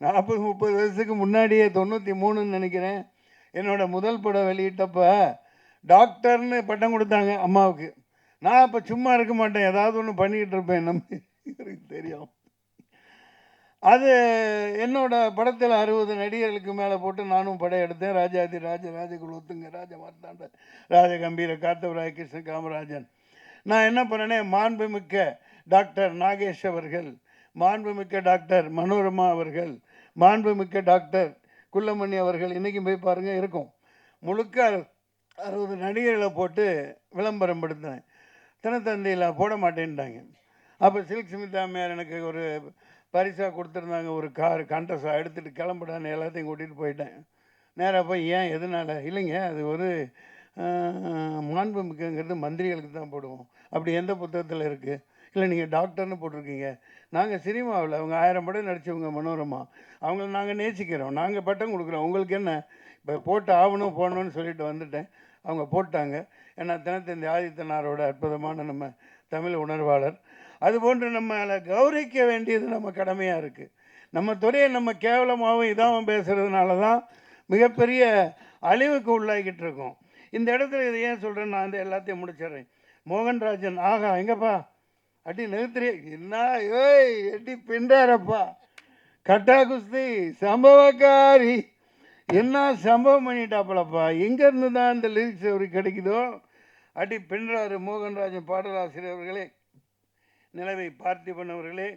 40-30 வருஷத்துக்கு முன்னாடியே 93ன்னு நினைக்கிறேன் என்னோட முதல் படம் வெளியிட்டப்ப டாக்டர்னு பட்டம் கொடுத்தாங்க அம்மாவுக்கு. நான் அப்போ சும்மா இருக்க மாட்டேன், ஏதாவது ஒன்று பண்ணிக்கிட்டு இருப்பேன். நம்ம இவருக்கு தெரியும். அது என்னோட படத்தில் 60 நடிகர்களுக்கு மேலே போட்டு நானும் படம் எடுத்தேன். ராஜாதி ராஜ ராஜகுலோத்துங்க ராஜ மார்த்தாண்ட ராஜகம்பீர காத்தவராய கிருஷ்ண காமராஜன். நான் என்ன பண்ணேனே, மாண்புமிக்க டாக்டர் நாகேஷ் அவர்கள், மாண்புமிக்க டாக்டர் மனோரமா அவர்கள், மாண்புமிக்க டாக்டர் குள்ளமணி அவர்கள், இன்றைக்கும் போய் பாருங்கள் இருக்கும். முழுக்க 60 நடிகர்களை போட்டு விளம்பரம் படுத்தினேன். தினத்தந்தியில் போட மாட்டேன்ட்டாங்க. அப்போ சில்க் ஸ்மிதா அம்மையார் எனக்கு ஒரு பரிசாக கொடுத்துருந்தாங்க, ஒரு கார் கண்டஸாக எடுத்துகிட்டு கிளம்பிடான்னு எல்லாத்தையும் கூட்டிகிட்டு போயிட்டேன். நேராக போய் ஏன் எதனால், இல்லைங்க அது ஒரு மாண்புமிக்கங்கிறது மந்திரிகளுக்கு தான் போடுவோம், அப்படி எந்த புத்தகத்தில் இருக்குது? இல்லை நீங்கள் டாக்டர்னு போட்டிருக்கீங்க. நாங்கள் சினிமாவில் அவங்க 1000 படம் நடித்தவங்க மனோரமா, அவங்கள நாங்கள் நேசிக்கிறோம், நாங்கள் பட்டம் கொடுக்குறோம், உங்களுக்கு என்ன? இப்போ போட்டு ஆகணும் போடணும்னு சொல்லிட்டு வந்துட்டேன். அவங்க போட்டாங்க. ஏன்னா தினத்தந்தி ஆதித்தனாரோட அற்புதமான நம்ம தமிழ் உணர்வாளர். அதுபோன்று நம்மளை கௌரவிக்க வேண்டியது நம்ம கடமையாக இருக்குது. நம்ம துறையை நம்ம கேவலமாகவும் இதாகவும் பேசுகிறதுனால தான் மிகப்பெரிய அழிவுக்கு உள்ளாகிக்கிட்டு இருக்கோம். இந்த இடத்துல இதை ஏன் சொல்கிறேன், நான் இந்த எல்லாத்தையும் முடிச்சிடுறேன். மோகன்ராஜன், ஆகா எங்கப்பா அடி நிறுத்துறே, என்ன ஏய் எட்டி பின்றாரப்பா, கட்டா குஸ்தி சம்பவக்காரி, என்ன சம்பவம் பண்ணிட்டாப்பலப்பா, எங்கேருந்து தான் இந்த லிரிக்ஸ் அவருக்கு கிடைக்குதோ அடி பின்றாரு. மோகன்ராஜன் பாடலாசிரியர் அவர்களே, நிலவை பார்த்திபன் அவர்களே,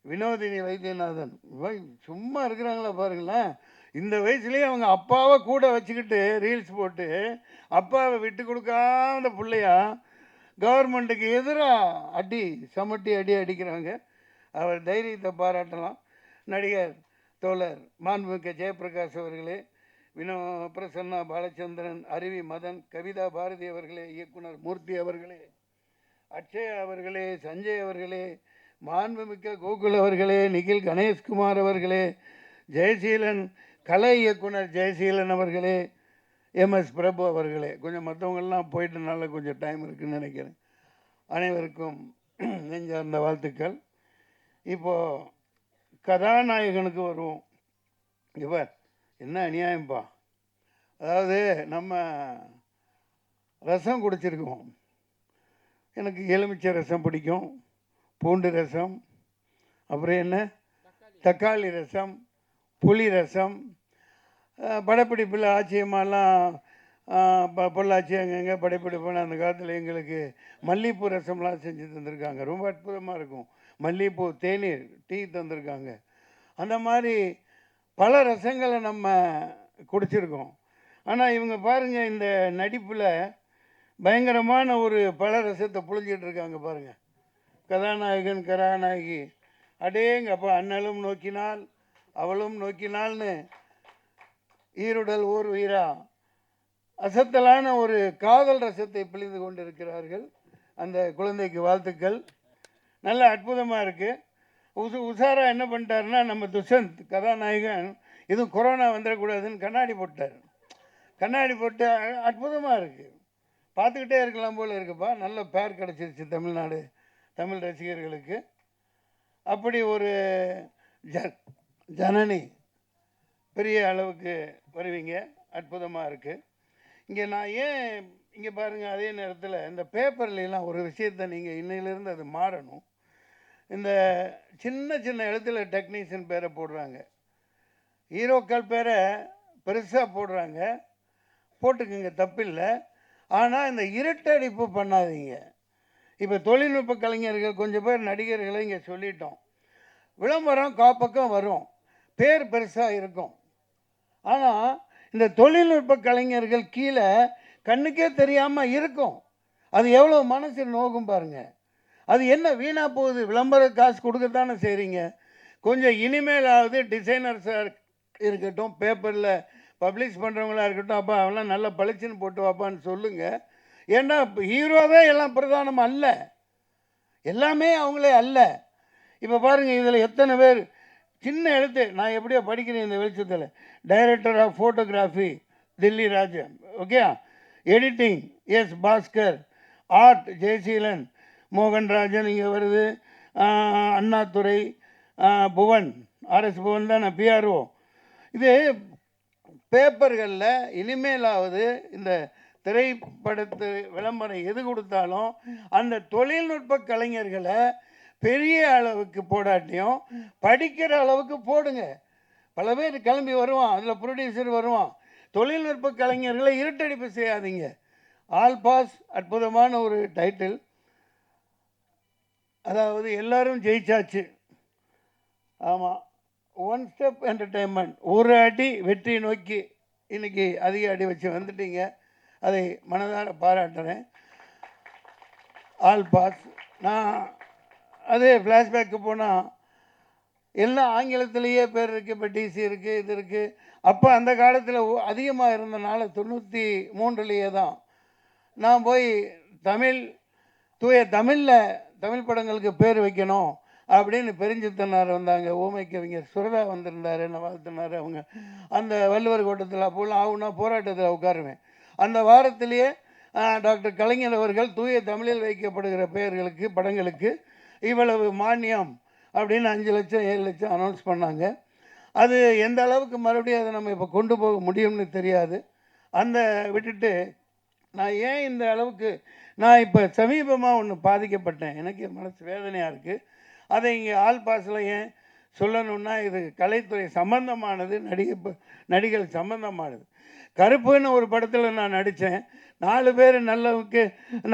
வினோதினி வைத்தியநாதன், சும்மா இருக்கிறாங்களா பாருங்களேன். இந்த வயசுலேயே அவங்க அப்பாவை கூட வச்சுக்கிட்டு ரீல்ஸ் போட்டு அப்பாவை விட்டு கொடுக்காத பிள்ளையா கவர்மெண்ட்டுக்கு எதிராக அடி சமட்டி அடிக்கிறாங்க. அவர் தைரியத்தை பாராட்டலாம். நடிகர் தோழர் மாண்புமிக்க ஜெயபிரகாஷ் அவர்களே, பிரசன்னா பாலச்சந்திரன், அருவி மதன், கவிதா பாரதி அவர்களே, இயக்குனர் மூர்த்தி அவர்களே, அக்ஷயா அவர்களே, சஞ்சய் அவர்களே, மாண்புமிக்க கோகுல் அவர்களே, நிகில் கணேஷ்குமார் அவர்களே, ஜெயசீலன், கலை இயக்குனர் ஜெயசீலன் அவர்களே, எம்எஸ் பிரபு அவர்களே, கொஞ்சம் மற்றவங்கள்லாம் போயிட்டனால கொஞ்சம் டைம் இருக்குதுன்னு நினைக்கிறேன். அனைவருக்கும் நெஞ்சார்ந்த வாழ்த்துக்கள். இப்போது கதாநாயகனுக்கு வருவோம். இவர் என்ன அநியாயம்பா, அதாவது நம்ம ரசம் குடிச்சிருக்கோம். எனக்கு எலுமிச்சை ரசம் பிடிக்கும், பூண்டு ரசம், அப்புறம் என்ன தக்காளி ரசம், புளி ரசம், படப்பிடிப்பில் ஆச்சரியமாலாம் பொள்ளாச்சி அங்கங்கே படப்பிடிப்புன்னு அந்த காலத்தில் எங்களுக்கு மல்லிகைப்பூ ரசம்லாம் செஞ்சு தந்திருக்காங்க. ரொம்ப அற்புதமாக இருக்கும். மல்லிகைப்பூ தேநீர் டீ தந்திருக்காங்க. அந்த மாதிரி பல ரசங்களை நம்ம குடிச்சிருக்கோம். ஆனால் இவங்க பாருங்கள், இந்த நடிப்பில் பயங்கரமான ஒரு பல ரசத்தை புழிஞ்சிட்டு இருக்காங்க பாருங்கள். கதாநாயகன் கதாநாயகி, அடேங்கப்பா, அண்ணலும் நோக்கினால் அவளும் நோக்கினால்னு ஈருடல் ஓர் உயிரா அசத்தலான ஒரு காதல் ரசத்தை பிழிந்து கொண்டிருக்கிறார்கள். அந்த குழந்தைக்கு வாழ்த்துக்கள். நல்ல அற்புதமாக இருக்குது. உஷாரா என்ன பண்ணிட்டாருன்னா, நம்ம துஷந்த் கதாநாயகன் எதுவும் கொரோனா வந்துடக்கூடாதுன்னு கண்ணாடி போட்டார். கண்ணாடி போட்டு அற்புதமாக இருக்குது, பார்த்துக்கிட்டே இருக்கலாம் போல் இருக்குப்பா. நல்ல பேர் கிடச்சிருச்சு தமிழ்நாடு தமிழ் ரசிகர்களுக்கு. அப்படி ஒரு ஜனனி பெரிய அளவுக்கு வருவீங்க, அற்புதமாக இருக்குது. இங்கே நான் ஏன் இங்கே பாருங்கள், அதே நேரத்தில் இந்த பேப்பர்லாம் ஒரு விஷயத்தை நீங்கள் இன்னையிலேருந்து அது மாறணும். இந்த சின்ன சின்ன இடத்துல டெக்னீஷியன் பேரை போடுறாங்க, ஹீரோக்கள் பேரை பெருசாக போடுறாங்க, போட்டுக்குங்க, தப்பில்லை. ஆனால் இந்த இருட்டடிப்பு பண்ணாதீங்க. இப்போ தொழில்நுட்ப கலைஞர்கள் கொஞ்சம் பேர் நடிகர்களை இங்கே சொல்லிட்டோம். விளம்பரம் காப்பக்கம் வரும், பேர் பெருசாக இருக்கும். ஆனால் இந்த தொழில்நுட்ப கலைஞர்கள் கீழே கண்ணுக்கே தெரியாமல் இருக்கும். அது எவ்வளோ மனசு நோகும் பாருங்கள். அது என்ன வீணாக போகுது? விளம்பர காசு கொடுக்கத்தானே செய்கிறீங்க. கொஞ்சம் இனிமேலாவது டிசைனர்ஸாக இருக்கட்டும், பேப்பரில் பப்ளிஷ் பண்ணுறவங்களா இருக்கட்டும், அப்பா அவெல்லாம் நல்லா பளிச்சுன்னு போட்டு வாப்பான்னு சொல்லுங்கள். ஏன்னா ஹீரோவே எல்லாம் பிரதானம் அல்ல, எல்லாமே அவங்களே அல்ல. இப்போ பாருங்கள், இதில் எத்தனை பேர் சின்ன எழுத்து, நான் எப்படியோ படிக்கிறேன் இந்த வெளிச்சத்தில். Director of photography Dilli Rajan, okay. Editing S Bhaskar, art Jayaseelan, Mohanrajan இங்கே வருது, அண்ணாதுரை, புவன், ஆர்எஸ் புவன் தான் பிஆர்ஓ. இது பேப்பர்களில் இனிமேலாவது இந்த திரைப்படத்து விளம்பரம் எது கொடுத்தாலும் அந்த தொழில்நுட்ப கலைஞர்களை பெரிய அளவுக்கு போடாட்டியும் படிக்கிற அளவுக்கு போடுங்க. பல பேர் கிளம்பி வருவான், அதில் ப்ரொடியூசர் வருவான். தொழில்நுட்ப கலைஞர்களை இருட்டடிப்பு செய்யாதீங்க. ஆல் பாஸ் அற்புதமான ஒரு டைட்டில். அதாவது எல்லாரும் ஜெயிச்சாச்சு. ஆமாம், ஒன் ஸ்டெப் என்டர்டெயின்மெண்ட், ஒரு அடி வெற்றி நோக்கி இன்னைக்கு அதிக அடி வச்சு வந்துட்டீங்க. அதை மனதார பாராட்டுறேன். All pass. நான் அதே ஃப்ளாஷ்பேக்கு போனால் எல்லாம் ஆங்கிலத்திலேயே பேர் இருக்குது. இப்போ டிசி இருக்குது, இது இருக்குது. அப்போ அந்த காலத்தில் அதிகமாக இருந்தனால 93 தான் நான் போய் தூய தமிழில் தமிழ் படங்களுக்கு பேர் வைக்கணும் அப்படின்னு பெருஞ்சித்தனார் வந்தாங்க. ஊமை கவிஞர் சுரதா வந்திருந்தார், என்ன வாழ்த்தினார். அவங்க அந்த வள்ளுவர் கோட்டத்தில் அப்போலாம் ஆகுனா போராட்டத்தில் உட்காருவேன். அந்த வாரத்திலேயே டாக்டர் கலைஞர் அவர்கள் தூய தமிழில் வைக்கப்படுகிற பெயர்களுக்கு படங்களுக்கு இவ்வளவு மானியம் அப்படின்னு 5 லட்சம் 7 லட்சம் அனௌன்ஸ் பண்ணாங்க. அது எந்த அளவுக்கு மறுபடியும் அதை நம்ம இப்போ கொண்டு போக முடியும்னு தெரியாது. அந்த விட்டுட்டு நான் ஏன் இந்த அளவுக்கு நான் இப்போ சமீபமாக ஒன்று பாதிக்கப்பட்டேன். எனக்கு மனசு வேதனையாக இருக்குது. அதை இங்கே ஆல் பாஸில் ஏன் சொல்லணுன்னா, இது கலைத்துறை சம்பந்தமானது, நடிகள் சம்பந்தமானது. கருப்புன்னு ஒரு படத்தில் நான் நடித்தேன். 4 பேர் நல்லவுக்கு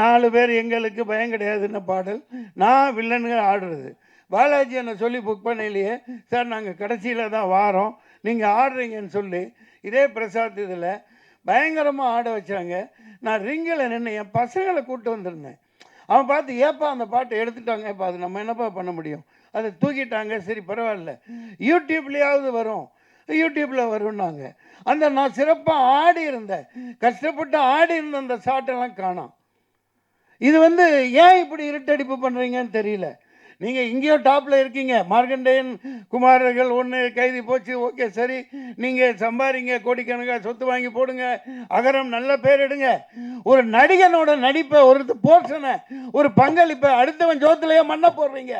4 பேர் எங்களுக்கு பயம் கிடையாதுன்னு பாடல். நான் வில்லனுங்க ஆடுறது. பாலாஜி என்னை சொல்லி புக் பண்ணலையே சார், நாங்கள் கடைசியில் தான் வாரோம், நீங்கள் ஆடுறீங்கன்னு சொல்லி இதே பிரசாத் இதில் பயங்கரமாக ஆட வச்சாங்க. நான் ரிங்கில் நின்று என் பசங்களை கூப்பிட்டு வந்திருந்தேன். அவன் பார்த்து ஏப்பா அந்த பாட்டை எடுத்துட்டாங்க, ஏப்பா அது நம்ம என்னப்பா பண்ண முடியும், அதை தூக்கிட்டாங்க. சரி பரவாயில்ல, யூடியூப்லேயாவது வரும், யூடியூப்பில் வரும்னாங்க. அந்த நான் சிறப்பாக ஆடி இருந்தேன், கஷ்டப்பட்டு ஆடி இருந்த அந்த ஷாட்டெல்லாம் காணோம். இது ஏன் இப்படி இருட்டடிப்பு பண்ணுறீங்கன்னு தெரியல. நீங்கள் இங்கேயோ டாப்பில் இருக்கீங்க. மார்க்கண்டேயன் குமாரர்கள் ஒன்று கைதி போச்சு, ஓகே சரி, நீங்கள் சம்பாதிங்க, கோடிக்கணக்காக சொத்து வாங்கி போடுங்க, அகரம் நல்ல பேர் எடுங்க. ஒரு நடிகனோட நடிப்பை, ஒரு போர்ஷனை, ஒரு பங்களிப்பை அடுத்தவன் ஜோத்திலேயே மண்ண போடுறீங்க.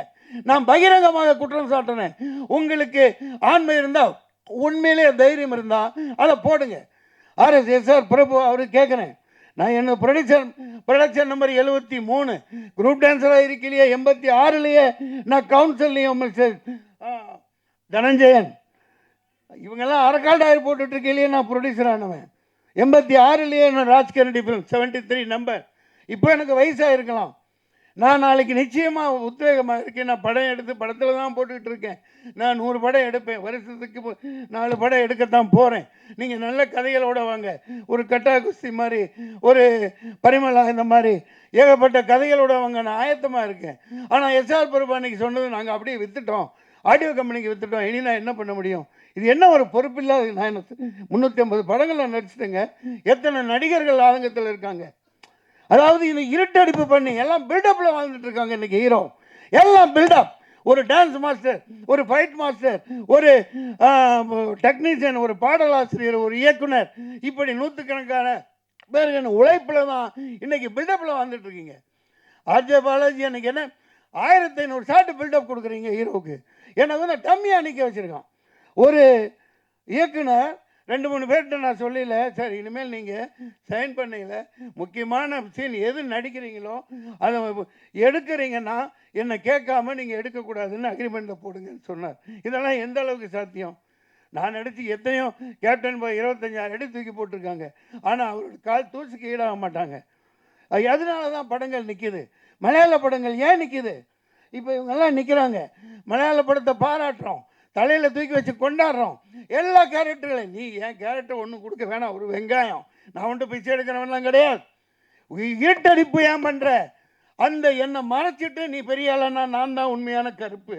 நான் பகிரங்கமாக குற்றம் சாட்டினேன். உங்களுக்கு ஆண்மை இருந்தால், உண்மையிலே தைரியம் இருந்தால் அதை போடுங்க. RSSR பிரபு அவருக்கு கேட்குறேன், நான் என்ன ப்ரொடக்ஷன் நம்பர் 73 குரூப் டான்ஸராக இருக்கலையே, 86லேயே நான் கவுன்சில்லையும் தனஞ்சயன் இவங்கெல்லாம் அரைக்கால்டாயிரம் போட்டுட்ருக்கையிலேயே நான் ப்ரொடியூசர் ஆனவன். 86லேயே நான் ராஜ்கரண்டி ஃபிலிம் 73 நம்பர். இப்போ எனக்கு வயசாக இருக்கலாம், நான் நாளைக்கு நிச்சயமாக உத்வேகமாக இருக்கேன். நான் படம் எடுத்து படத்தில் தான் போட்டுக்கிட்டு இருக்கேன். நான் 100 படம் எடுப்பேன், வருஷத்துக்கு 4 படம் எடுக்கத்தான் போகிறேன். நீங்கள் நல்ல கதைகளோடு வாங்க, ஒரு கட்டா குஸ்தி மாதிரி, ஒரு பரிமளா, இந்த மாதிரி ஏகப்பட்ட கதைகளோடு வாங்க, நான் ஆயத்தமாக இருக்கேன். ஆனால் SR பிரபு அன்றைக்கி சொன்னது நாங்கள் அப்படியே விற்றுட்டோம், ஆடியோ கம்பெனிக்கு விற்றுட்டோம், இனி நான் என்ன பண்ண முடியும், இது என்ன ஒரு பொறுப்பில்லாத. நான் என்ன 350 படங்கள் நான் நடிச்சிட்டேங்க. எத்தனை நடிகர்கள் ஆதங்கத்தில் இருக்காங்க. அதாவது இது இருட்டடிப்பு பண்ணி எல்லாம் பில்டப்பில் வாழ்ந்துட்டு இருக்காங்க இன்றைக்கி ஹீரோ. எல்லாம் பில்டப். ஒரு டான்ஸ் மாஸ்டர், ஒரு ஃபைட் மாஸ்டர், ஒரு டெக்னீஷியன், ஒரு பாடலாசிரியர், ஒரு இயக்குனர், இப்படி நூற்றுக்கணக்கான பேர் உழைப்பில் தான் இன்றைக்கி பில்டப்பில் வாழ்ந்துட்டு இருக்கீங்க. RJ பாலாஜி அன்றைக்கி என்ன 1500 ஷாட்டு பில்டப் கொடுக்குறீங்க ஹீரோவுக்கு. எனக்கு டம்மியாக நிற்க வச்சுருக்கான். ஒரு இயக்குனர் 2-3 பேர்கிட்ட நான் சொல்லல, சார் இனிமேல் நீங்கள் சைன் பண்ணல, முக்கியமான சீன் எது நடிக்கிறீங்களோ அதை எடுக்கிறீங்கன்னா என்னை கேட்காம நீங்கள் எடுக்கக்கூடாதுன்னு அக்ரிமெண்ட்டில் போடுங்கன்னு சொன்னார். இதெல்லாம் எந்த அளவுக்கு சாத்தியம்? நான் நடித்து எத்தனையோ கேப்டன் பாய் 25,000 அடி தூக்கி போட்டிருக்காங்க. ஆனால் அவரோட கால் தூசுக்கு ஈடாக மாட்டாங்க. அதனால தான் படங்கள் நிற்கிது. மலையாள படங்கள் ஏன் நிற்கிது? இப்போ இவங்கெல்லாம் நிற்கிறாங்க, மலையாள படத்தை பாராட்டுறோம், தலையில் தூக்கி வச்சு கொண்டாடுறோம். எல்லா கேரக்டர்களையும் நீ என் கேரக்டர் ஒன்றும் கொடுக்க வேணாம், ஒரு வெங்காயம், நான் வந்துட்டு பிச்சை எடுக்கிறவன்லாம் கிடையாது. ஈட்டடிப்பு ஏன் பண்ணுற? அந்த என்னை மறைச்சிட்டு நீ பெரிய ஆளனா, நான் தான் உண்மையான கருப்பு,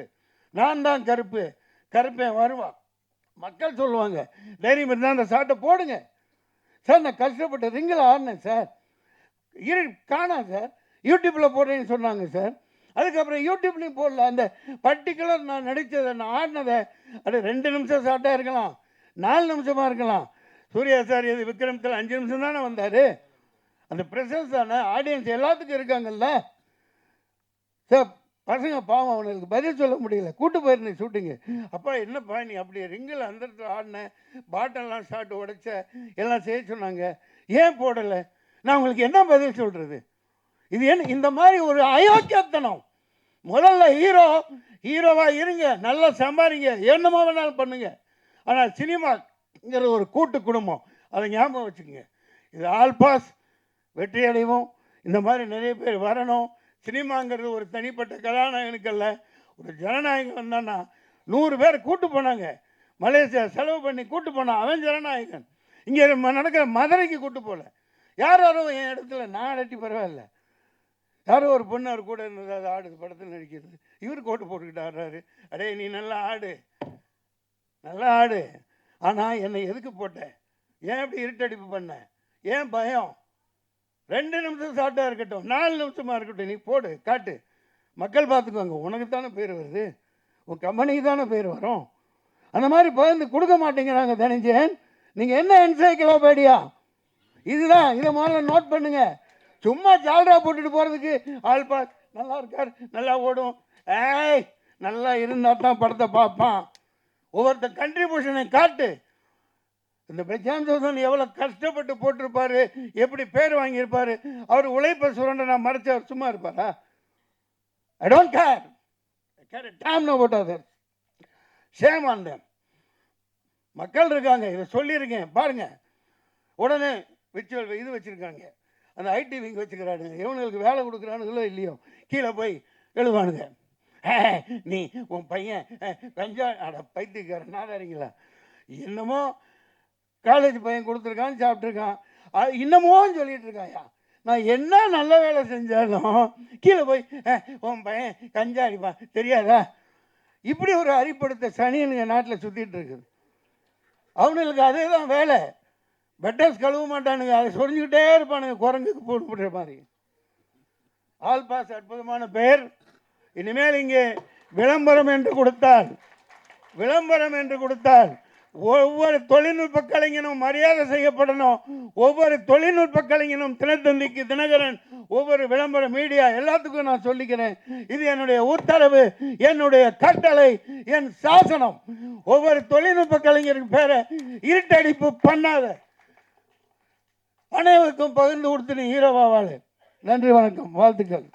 நான் தான் கருப்பு, கருப்பேன் வருவா, மக்கள் சொல்லுவாங்க. தைரியம் இருந்தால் அந்த சாட்டை போடுங்க சார். நான் கஷ்டப்பட்டு ரிங்கில் ஆடினேன் சார், காணா சார், யூடியூப்பில் போடுறேன்னு சொன்னாங்க சார். அதுக்கப்புறம் யூடியூப்லேயும் போடல. அந்த பர்டிகுலர் நான் நடித்ததை, நான் ஆடினதை, அது 2 நிமிஷம் ஷார்ட்டாக இருக்கலாம், 4 நிமிஷமாக இருக்கலாம். சூர்யா சார் இது விக்ரமத்தில் 5 நிமிஷம் தானே வந்தார். அந்த ப்ரெசன்ஸ் தானே, ஆடியன்ஸ் எல்லாத்துக்கும் இருக்காங்கல்ல சார். பசங்க பாவம் அவனுக்கு பதில் சொல்ல முடியல. கூட்டு போயிருந்தேன் ஷூட்டிங்கு. அப்பா என்னப்பா நீ அப்படி ரிங்கில் அந்த இடத்துல ஆடின, பாட்டெல்லாம் ஷாட் உடைச்ச, எல்லாம் செய்ய சொன்னாங்க, ஏன் போடலை? நான் உங்களுக்கு என்ன பதில் சொல்கிறது? இது என்ன இந்த மாதிரி ஒரு அயோக்கியத்தனம்? முதல்ல ஹீரோவாக இருங்க, நல்லா சம்பாதிங்க, என்னமோ வேணாலும் பண்ணுங்க. ஆனால் சினிமாங்கிற ஒரு கூட்டு குடும்பம், அதை ஞாபகம் வச்சுக்கோங்க. இது ஆல் பாஸ், வெற்றி அடைவோம். இந்த மாதிரி நிறைய பேர் வரணும். சினிமாங்கிறது ஒரு தனிப்பட்ட கதாநாயகனுக்கு அல்ல, ஒரு ஜனநாயகம் வந்தான்னா 100 பேர் கூட்டு போனாங்க. மலேசியா செலவு பண்ணி கூட்டு போனான், அவன் ஜனநாயகன். இங்கே நடக்கிற மதுரைக்கு கூட்டு போகல. யாரோ என் இடத்துல நான் அடட்டி பரவாயில்ல. யாரோ ஒரு பொண்ணு அவர் கூட இருந்தது, அது ஆடுது, படத்தில் நடிக்கிறது. இவர் கோட்டு போட்டுக்கிட்டு ஆடுறாரு. அடே நீ நல்லா ஆடு, நல்லா ஆடு, ஆனால் என்னை எதுக்கு போட்ட? ஏன் இப்படி இருட்டடிப்பு பண்ண? ஏன் பயம்? 2 நிமிஷம் ஷார்ட்டாக இருக்கட்டும், 4 நிமிஷமாக இருக்கட்டும், நீ போடு, காட்டு, மக்கள் பார்த்துக்குவாங்க. உனக்கு தானே பேர் வருது, உன் கம்பெனிக்கு தானே பேர் வரும். அந்த மாதிரி பகிர்ந்து கொடுக்க மாட்டேங்கிறாங்க தனஞ்சயன். நீங்கள் என்ன என்சைக்ளோபீடியா? இதுதான், இதை முதல்ல நோட் பண்ணுங்க. சும்மா ஜால்ரா போட்டுட்டு போகிறதுக்கு ஆள் பாஸ் நல்லா இருக்கார், நல்லா ஓடும், ஏய் நல்லா இருந்தால் தான் படத்தை பார்ப்பான். ஒவ்வொருத்த கண்ட்ரிபியூஷனை காட்டு. இந்த பிரசாந்த் ஜோசன் எவ்வளோ கஷ்டப்பட்டு போட்டிருப்பாரு, எப்படி பேர் வாங்கியிருப்பாரு. அவர் உழைப்பை சுரண்ட நான் மறைச்சு அவர் சும்மா இருப்பாரா? I don't care time know about others. Shame on them. மக்கள் இருக்காங்க, இதை சொல்லியிருக்கேன் பாருங்க. உடனே விர்ச்சுவல் இது வச்சுருக்காங்க, அந்த ஐடி விங் வச்சுக்கிறானுங்க. இவனுங்களுக்கு வேலை கொடுக்குறானுங்களோ இல்லையோ, கீழே போய் எழுதுவானுங்க, நீ உன் பையன் கஞ்சா அட பைத்தியக்காரன் நாதாரிங்களா, என்னமோ காலேஜ் பையன் கொடுத்துருக்கான், சாப்பிட்ருக்கான், இன்னமும் சொல்லிட்டு இருக்காயா. நான் என்ன நல்ல வேலை செஞ்சாலும் கீழே போய் உன் பையன் கஞ்சா அடிப்பான் தெரியாதா? இப்படி ஒரு அறிப்படுத்த சனியனுங்க நாட்டில் சுற்றிட்டு இருக்குது. அவனுங்களுக்கு அதே தான் வேலை. பெட்டர்ஸ் கழுவ மாட்டானுங்க, அதை சொரிஞ்சுக்கிட்டே இருப்பானுங்க, குரங்குக்கு போடுற மாதிரி. ஆல் பாஸ் அற்புதமான பெயர். இனிமேல் இங்கே விளம்பரம் என்று கொடுத்தால் ஒவ்வொரு தொழில்நுட்ப கலைஞனும் மரியாதை செய்யப்படணும். ஒவ்வொரு தொழில்நுட்ப கலைஞனும் தினத்தந்திக்கு, தினகரன், ஒவ்வொரு விளம்பர மீடியா எல்லாத்துக்கும் நான் சொல்லிக்கிறேன். இது என்னுடைய உத்தரவு, என்னுடைய கட்டளை, என் சாசனம். ஒவ்வொரு தொழில்நுட்ப கலைஞருக்கு பேரை இருட்டடிப்பு பண்ணாத. அனைவருக்கும் பகிர்ந்து கொடுத்து நீ ஹீரோவாவாள். நன்றி, வணக்கம், வாழ்த்துக்கள்.